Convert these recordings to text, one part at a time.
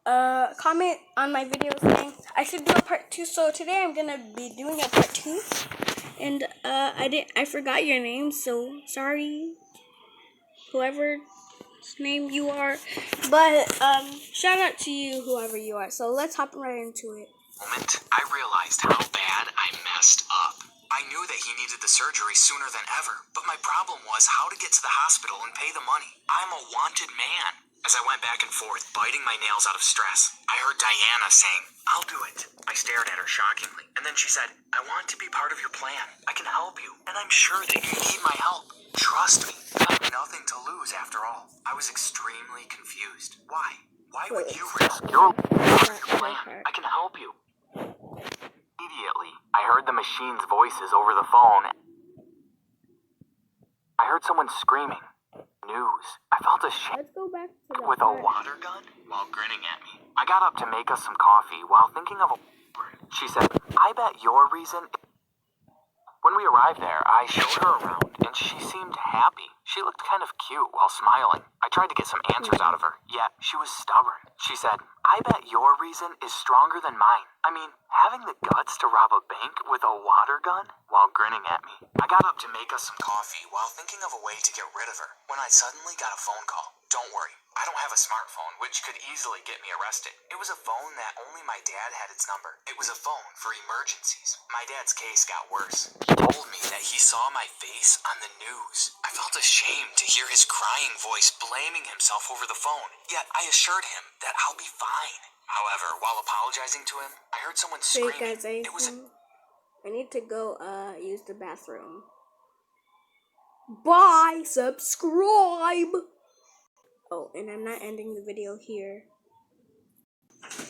comment on my video saying I should do a part 2. So today I'm gonna be doing a part 2, and I forgot your name, so sorry, whoever's name you are. But shout out to you, whoever you are. So let's hop right into it. Moment, I realized how bad I messed up. I knew that he needed the surgery sooner than ever, but my problem was how to get to the hospital and pay the money. I'm a wanted man. As I went back and forth, biting my nails out of stress, I heard Diana saying, "I'll do it." I stared at her shockingly, and then she said, "I want to be part of your plan. I can help you, and I'm sure that you need my help. Trust me, I have nothing to lose after all." I was extremely confused. Why? Why would you risk your plan? I can help you. Immediately, I heard the machine's voices over the phone. I heard someone screaming. News. I felt ashamed. Let's go back to the With a water gun while grinning at me. I got up to make us some coffee while thinking of a word. She said, "I bet your reason..." When we arrived there, I showed her around, and she seemed happy. She looked kind of cute while smiling. I tried to get some answers out of her, yet she was stubborn. She said, "I bet your reason is stronger than mine. I mean, having the guts to rob a bank with a water gun?" While grinning at me. I got up to make us some coffee while thinking of a way to get rid of her, when I suddenly got a phone call. Don't worry, I don't have a smartphone, which could easily get me arrested. It was a phone that only my dad had its number. It was a phone for emergencies. My dad's case got worse. He told me that he saw my face on the news. I felt ashamed to hear his crying voice blaming himself over the phone, yet I assured him that I'll be fine. However, while apologizing to him, I heard someone screaming. Wait, guys, I need to go use the bathroom. Bye, subscribe. Oh, and I'm not ending the video here.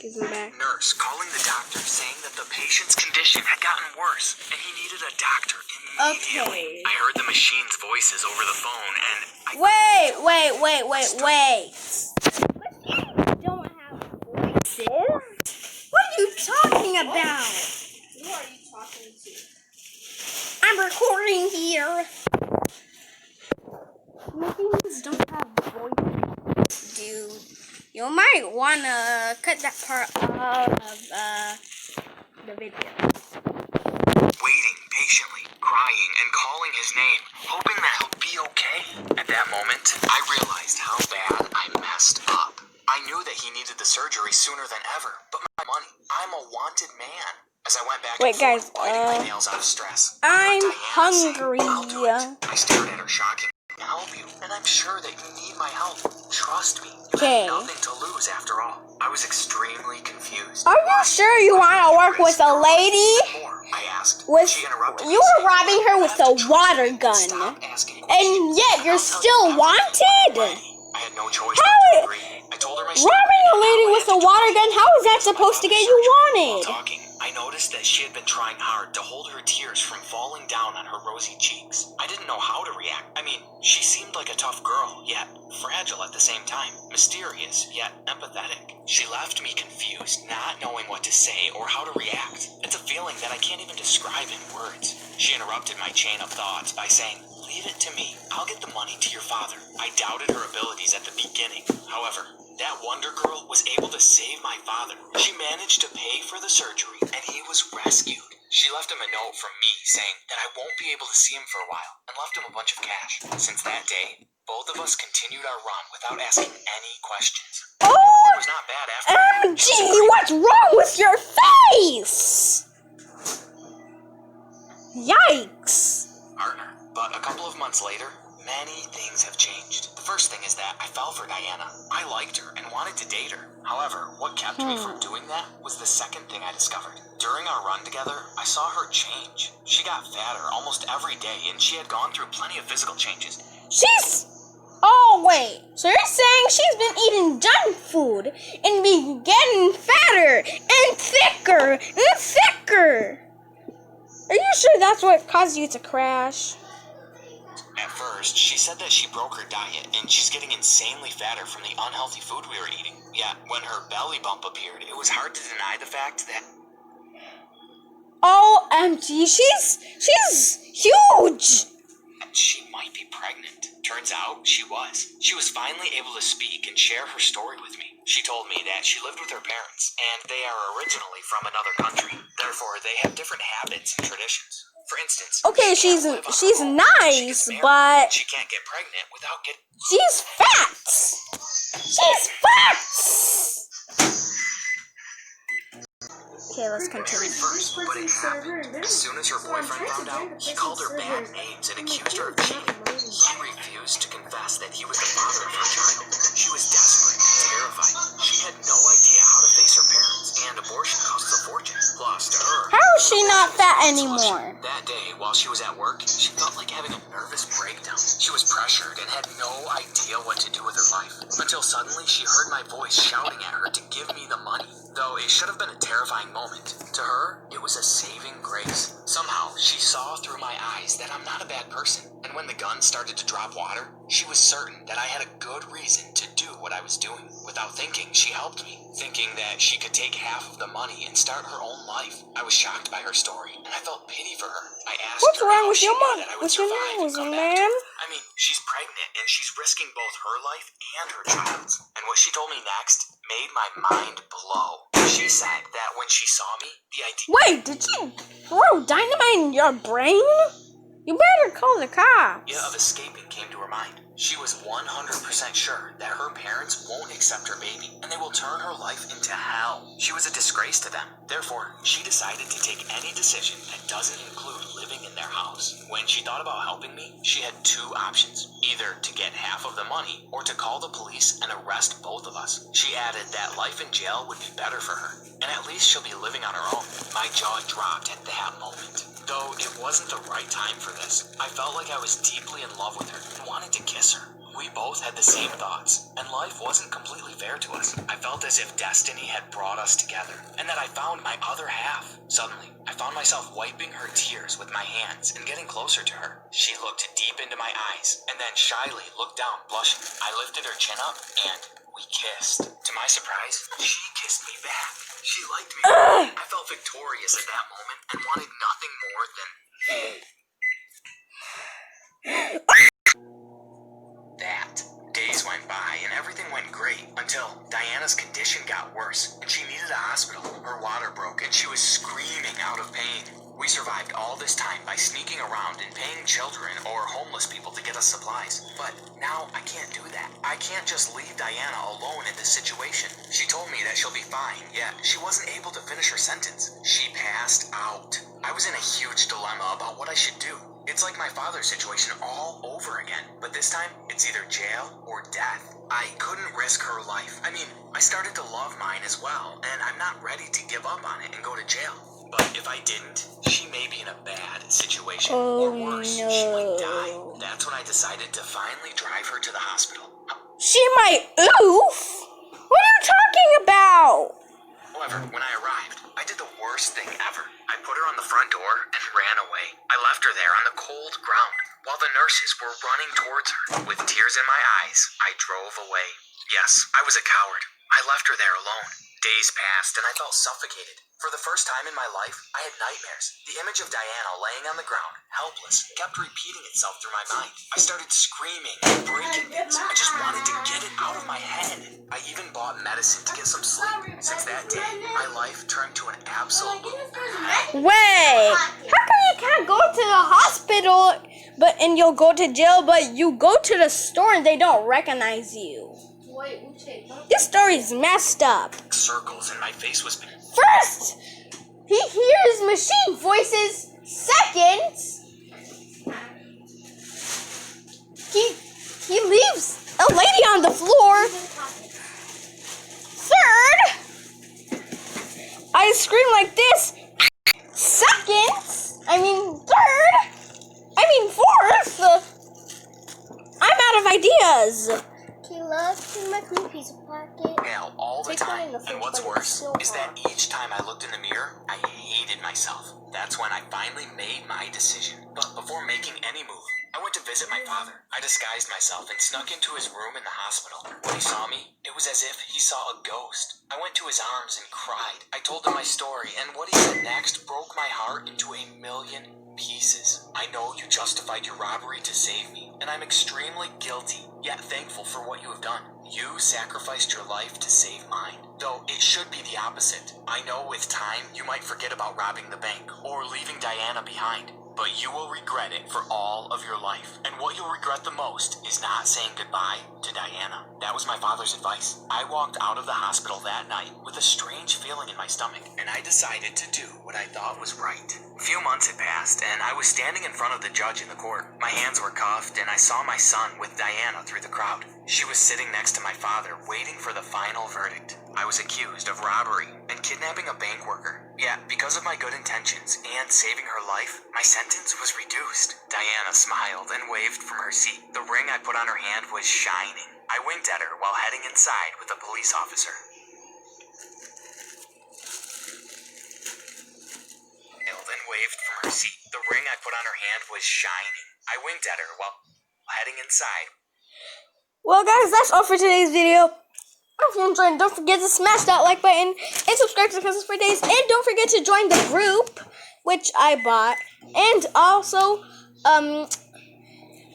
Give me back. Nurse calling the doctor saying that the patient's condition had gotten worse and he needed a doctor immediately. Okay. I heard the machine's voices over the phone and Wait. Don't have voices? What are you talking about? Who are you talking to? I'm recording here. Machines don't have voices, dude. You might wanna cut that part out of the video. waiting patiently, crying and calling his name, hoping that he'll be okay. At that moment, I realized how bad I messed up. I knew that he needed the surgery sooner than ever, but my money, I'm a wanted man. As I went back and forth, biting my nails out of stress, I'm Diana hungry. saying, "I'll do it." I stared at her shockingly. "I can help you, and I'm sure that you need my help. Trust me, you Okay. have nothing to lose after all." I was extremely confused. Are you sure you want to work with a lady? More, I asked. She interrupted me, You were saying, robbing her with a water gun, "Stop asking questions, and yet you're I'll tell still you everything." wanted? I had no choice How but to is agree. I told her my story. robbing a lady How I with had a to water try gun? How is that supposed to get you While wanted? talking, I noticed that she had been trying hard to hold her tears from falling down on her rosy cheeks. I didn't know how to react. I mean, she seemed like a tough girl, yet fragile at the same time. Mysterious, yet empathetic. She left me confused, not knowing what to say or how to react. It's a feeling that I can't even describe in words. She interrupted my chain of thoughts by saying, "Leave it to me. I'll get the money to your father." I doubted her abilities at the beginning. However, that Wonder Girl was able to save my father. She managed to pay for the surgery, and he was rescued. She left him a note from me saying that I won't be able to see him for a while, and left him a bunch of cash. Since that day, both of us continued our run without asking any questions. Oh, It was not bad after. MG, what's wrong with your face? Yikes. Partner. But a couple of months later, many things have changed. The first thing is that I fell for Diana. I liked her and wanted to date her. However, what kept me from doing that was the second thing I discovered. During our run together, I saw her change. She got fatter almost every day, and she had gone through plenty of physical changes. Oh, wait. So you're saying she's been eating junk food and been getting fatter and thicker and thicker? Are you sure that's what caused you to crash? At first, she said that she broke her diet and she's getting insanely fatter from the unhealthy food we were eating. Yet, when her belly bump appeared, it was hard to deny the fact that... OMG, she's huge! that she might be pregnant. Turns out she was. She was finally able to speak and share her story with me. She told me that she lived with her parents, and they are originally from another country. Therefore, they have different habits and traditions. For instance, Okay, she's nice, but she can't get pregnant without getting. She's fat. She's fat. Okay, let's continue. First, but it happened. As soon as her boyfriend found out, he called her bad names and accused her of cheating. She refused to confess that he was the father of her child. She was desperate and terrified. She had no idea how to face her parents, and abortion costs a fortune. Plus, to her, How is she not fat anymore? that day, while she was at work, she felt like having a nervous breakdown. She was pressured and had no idea what to do with her life. Until suddenly she heard my voice shouting at her to give me the money. Though it should have been a terrifying moment, to her, it was a saving grace. Somehow, she saw through my eyes that I'm not a bad person. And when the gun started to drop water, she was certain that I had a good reason to do what I was doing. Without thinking, she helped me, thinking that she could take half of the money and start her own life. I was shocked by her story, and I felt pity for her. I asked What's her wrong how with she your knew mom? that I would With your survive and nose, come back to man? her. I mean, she's pregnant, and she's risking both her life and her child's. And what she told me next made my mind blow. She said that when she saw me, the idea... Wait, did you throw dynamite in your brain? You better call the cops. of escaping came to her mind. She was 100% sure that her parents won't accept her baby, and they will turn her life into hell. She was a disgrace to them. Therefore, she decided to take any decision that doesn't include living in their house. When she thought about helping me, she had two options. Either to get half of the money, or to call the police and arrest both of us. She added that life in jail would be better for her, and at least she'll be living on her own. My jaw dropped at that moment. Though it wasn't the right time for this, I felt like I was deeply in love with her and wanted to kiss her. We both had the same thoughts, and life wasn't completely fair to us. I felt as if destiny had brought us together, and that I found my other half. Suddenly, I found myself wiping her tears with my hands and getting closer to her. She looked deep into my eyes, and then shyly looked down, blushing. I lifted her chin up, and we kissed. To my surprise, she kissed me back. She liked me. I felt victorious at that moment and wanted nothing more than that. Days went by and everything went great until Diana's condition got worse and she needed a hospital. Her water broke and she was screaming out of pain. We survived all this time by sneaking around and paying children or homeless people to get us supplies. But now I can't do that. I can't just leave Diana alone in this situation. She told me that she'll be fine, yet she wasn't able to finish her sentence. She passed out. I was in a huge dilemma about what I should do. It's like my father's situation all over again, but this time it's either jail or death. I couldn't risk her life. I mean, I started to love mine as well, and I'm not ready to give up on it and go to jail. But if I didn't, she may be in a bad situation, or worse, she might die. That's when I decided to finally drive her to the hospital. She might oof? What are you talking about? However, when I arrived, I did the worst thing ever. I put her on the front door and ran away. I left her there on the cold ground, while the nurses were running towards her. With tears in my eyes, I drove away. Yes, I was a coward. I left her there alone. Days passed and I felt suffocated. For the first time in my life, I had nightmares. The image of Diana laying on the ground, helpless, kept repeating itself through my mind. I started screaming and breaking things. I just wanted to get it out of my head. I even bought medicine to get some sleep. Since that day, my life turned to an absolute hell. Wait, how come you can't go to the hospital and you'll go to jail, but you go to the store and they don't recognize you? This story's messed up. Circles and my face was... First, he hears machine voices. Second, he leaves a lady on the floor. Third, I scream like this. Fourth, I'm out of ideas. Kayla, my clean piece of pocket. Hell all the Take one time. in the And what's fridge, but worse it's so is that hot. each time I looked in the mirror, I hated myself. That's when I finally made my decision. But before making any move, I went to visit my father. I disguised myself and snuck into his room in the hospital. When he saw me, it was as if he saw a ghost. I went to his arms and cried. I told him my story, and what he said next broke my heart into a million pieces. I know you justified your robbery to save me, and I'm extremely guilty, yet thankful for what you have done. You sacrificed your life to save mine, though it should be the opposite. I know with time you might forget about robbing the bank or leaving Diana behind, but you will regret it for all of your life. And what you'll regret the most is not saying goodbye to Diana. That was my father's advice. I walked out of the hospital that night with a strange feeling in my stomach, and I decided to do what I thought was right. A few months had passed, and I was standing in front of the judge in the court. My hands were cuffed, and I saw my son with Diana through the crowd. She was sitting next to my father, waiting for the final verdict. I was accused of robbery and kidnapping a bank worker. Yet, because of my good intentions and saving her life, my sentence was reduced. Diana smiled and waved from her seat. The ring I put on her hand was shining. I winked at her while heading inside with a police officer. And waved from her seat. The ring I put on her hand was shining. I winked at her while heading inside. Well, guys, that's all for today's video. If you enjoyed, don't forget to smash that like button and subscribe to Christmas for Days. And don't forget to join the group, which I bought. And also,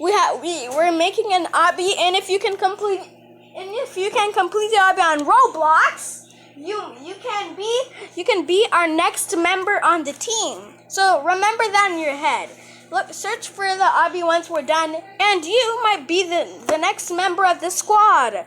we're making an obby, and if you can complete the obby on Roblox, you can be our next member on the team. So remember that in your head. Look, search for the obby once we're done, and you might be the next member of the squad.